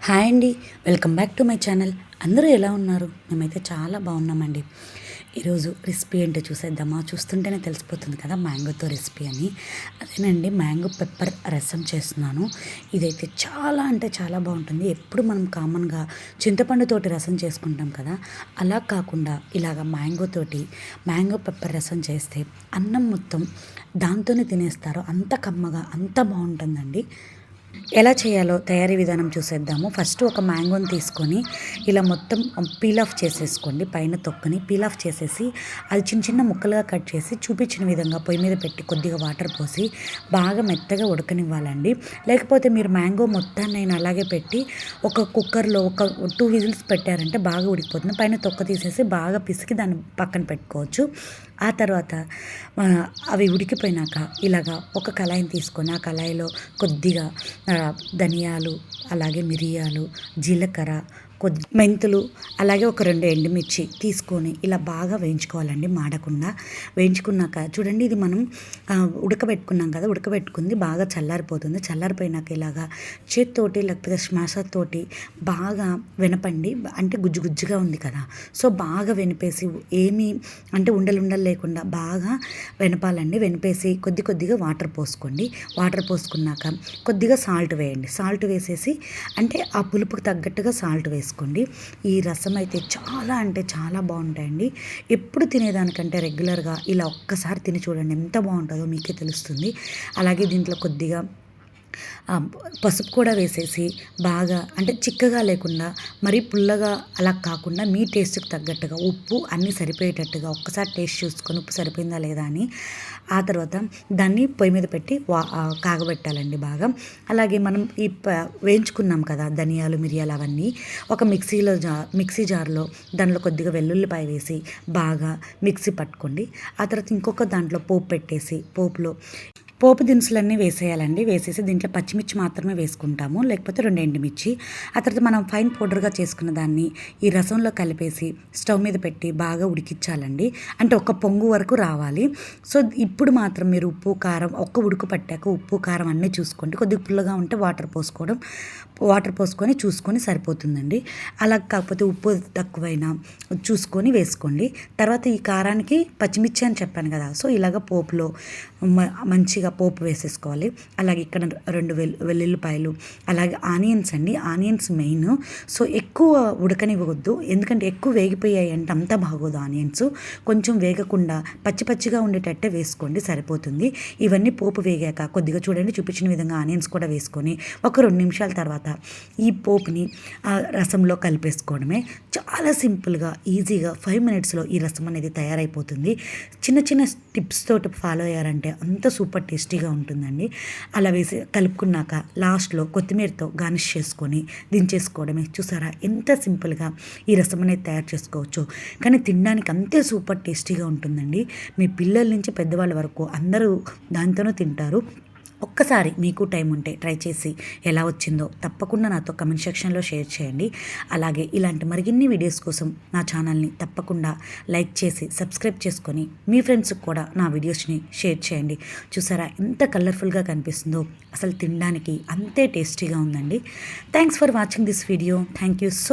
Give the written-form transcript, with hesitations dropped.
Hi అండి, welcome back to my channel. అందరూ ఎలా ఉన్నారు? మేమైతే చాలా బాగున్నామండి. ఈరోజు రెసిపీ ఏంటో చూసేద్దామా? చూస్తుంటేనే తెలిసిపోతుంది కదా మ్యాంగోతో రెసిపీ అని. అదేనండి, మ్యాంగో పెప్పర్ రసం చేస్తున్నాను. ఇదైతే చాలా అంటే చాలా బాగుంటుంది. ఎప్పుడు మనం కామన్గా చింతపండుతోటి రసం చేసుకుంటాం కదా, అలా కాకుండా ఇలాగ మ్యాంగో పెప్పర్ రసం చేస్తే అన్నం మొత్తం దాంతోనే తినేస్తారు. అంత కమ్మగా అంత బాగుంటుందండి. ఎలా చేయాలో తయారీ విధానం చూసేద్దాము. ఫస్ట్ ఒక మ్యాంగోని తీసుకొని ఇలా మొత్తం పీల్ ఆఫ్ చేసేసుకోండి. పైన తొక్కని పీల్ ఆఫ్ చేసేసి అది చిన్న చిన్న ముక్కలుగా కట్ చేసి చూపించిన విధంగా పొయ్యి మీద పెట్టి కొద్దిగా వాటర్ పోసి బాగా మెత్తగా ఉడకనివ్వాలండి. లేకపోతే మీరు మ్యాంగో మొత్తాన్ని అయినా అలాగే పెట్టి ఒక కుక్కర్లో ఒక 2 విజిల్స్ పెట్టారంటే బాగా ఉడికిపోతుంది. పైన తొక్క తీసేసి బాగా పిసికి దాన్ని పక్కన పెట్టుకోవచ్చు. ఆ తర్వాత అవి ఉడికిపోయినాక ఇలాగా ఒక కళాయిని తీసుకొని ఆ కళాయిలో కొద్దిగా ధనియాలు, అలాగే మిరియాలు, జీలకర్ర, మెంతులు, అలాగే ఒక 2 ఎండుమిర్చి తీసుకొని ఇలా బాగా వేయించుకోవాలండి మాడకుండా. వేయించుకున్నాక చూడండి, ఇది మనం ఉడకబెట్టుకున్నాం కదా, ఉడకబెట్టుకుంది బాగా చల్లారిపోతుంది. చల్లారిపోయినాక ఇలాగా చేత్తోటి లేకపోతే స్మాషర్ తోటి బాగా వెనపండి. అంటే గుజ్జు గుజ్జుగా ఉంది కదా, సో బాగా వెనిపేసి ఏమీ అంటే ఉండలు లేకుండా బాగా వెనపాలండి. వెనిపేసి కొద్దిగా వాటర్ పోసుకోండి. వాటర్ పోసుకున్నాక కొద్దిగా సాల్ట్ వేయండి. సాల్ట్ వేసేసి అంటే ఆ పులుపుకు తగ్గట్టుగా సాల్ట్ వేసుకోండి. ఈ రసం అయితే చాలా అంటే చాలా బాగుంటాయండి. ఎప్పుడు తినేదానికంటే రెగ్యులర్గా ఇలా ఒక్కసారి తిని చూడండి, ఎంత బాగుంటుందో మీకే తెలుస్తుంది. అలాగే దీంట్లో కొద్దిగా పసుపు కూడా వేసేసి బాగా అంటే చిక్కగా లేకుండా మరీ పుల్లగా అలా కాకుండా మీ టేస్ట్కి తగ్గట్టుగా ఉప్పు అన్నీ సరిపోయేటట్టుగా ఒక్కసారి టేస్ట్ చూసుకొని ఉప్పు సరిపోయిందా లేదా అని ఆ తర్వాత దాన్ని పొయ్యి మీద పెట్టి కాగబెట్టాలండి బాగా. అలాగే మనం వేయించుకున్నాం కదా ధనియాలు, మిరియాలు అవన్నీ ఒక మిక్సీ జార్లో దాంట్లో కొద్దిగా వెల్లుల్లిపాయ వేసి బాగా మిక్సీ పట్టుకోండి. ఆ తర్వాత ఇంకొక దాంట్లో పోపు పెట్టేసి పోపు దినుసులన్నీ వేసేయాలండి. వేసేసి దీంట్లో పచ్చిమిర్చి మాత్రమే వేసుకుంటాము, లేకపోతే 2 ఎండుమిర్చి. ఆ తర్వాత మనం ఫైన్ పౌడర్గా చేసుకున్న దాన్ని ఈ రసంలో కలిపేసి స్టవ్ మీద పెట్టి బాగా ఉడికించాలండి. అంటే ఒక పొంగు వరకు రావాలి. సో ఇప్పుడు మాత్రం మీరు ఉప్పు కారం ఉడుకు పట్టాక ఉప్పు కారం అన్నీ చూసుకోండి. కొద్దిగా పుల్లగా ఉంటే వాటర్ పోసుకొని చూసుకొని సరిపోతుందండి. అలా కాకపోతే ఉప్పు తక్కువైనా చూసుకొని వేసుకోండి. తర్వాత ఈ కారానికి పచ్చిమిర్చి అని చెప్పాను కదా, సో ఇలాగ పోపులో మంచిగా పోపు వేసేసుకోవాలి. అలాగే ఇక్కడ 2 వెల్లుల్లిపాయలు, అలాగే ఆనియన్స్ అండి. Onions main. సో ఎక్కువ ఉడకనివ్వద్దు, ఎందుకంటే ఎక్కువ వేగిపోయాయి అంటే అంత బాగోదు. ఆనియన్స్ కొంచెం వేగకుండా పచ్చిగా ఉండేటట్టే వేసుకోండి, సరిపోతుంది. ఇవన్నీ పోపు వేగాక కొద్దిగా చూడండి చూపించిన విధంగా ఆనియన్స్ కూడా వేసుకొని ఒక 2 నిమిషాల తర్వాత ఈ పోపుని ఆ రసంలో కలిపేసుకోవడమే. చాలా సింపుల్గా ఈజీగా 5 మినిట్స్లో ఈ రసం అనేది తయారైపోతుంది. చిన్న టిప్స్ తోటి ఫాలో అయ్యారంటే అంత సూపర్ టేస్టీగా ఉంటుందండి. అలా వేసి కలుపుకున్నాక లాస్ట్లో కొత్తిమీరతో గార్నిష్ చేసుకొని దించేసుకోవడమే. చూసారా ఎంత సింపుల్గా ఈ రసం అనేది తయారు చేసుకోవచ్చు, కానీ తినడానికి అంతే సూపర్ టేస్టీగా ఉంటుందండి. మీ పిల్లల నుంచి పెద్దవాళ్ళ వరకు అందరూ దాంతోనే తింటారు. ఒక్కసారి మీకు టైం ఉంటే ట్రై చేసి ఎలా వచ్చిందో తప్పకుండా నాతో కమెంట్ సెక్షన్లో షేర్ చేయండి. అలాగే ఇలాంటి మరిన్ని వీడియోస్ కోసం నా ఛానల్ని తప్పకుండా లైక్ చేసి సబ్స్క్రైబ్ చేసుకొని మీ ఫ్రెండ్స్కి కూడా నా వీడియోస్ని షేర్ చేయండి. చూసారా ఎంత కలర్ఫుల్గా కనిపిస్తుందో, అసలు తినడానికి అంతే టేస్టీగా ఉందండి. Thanks for watching this video. Thank you so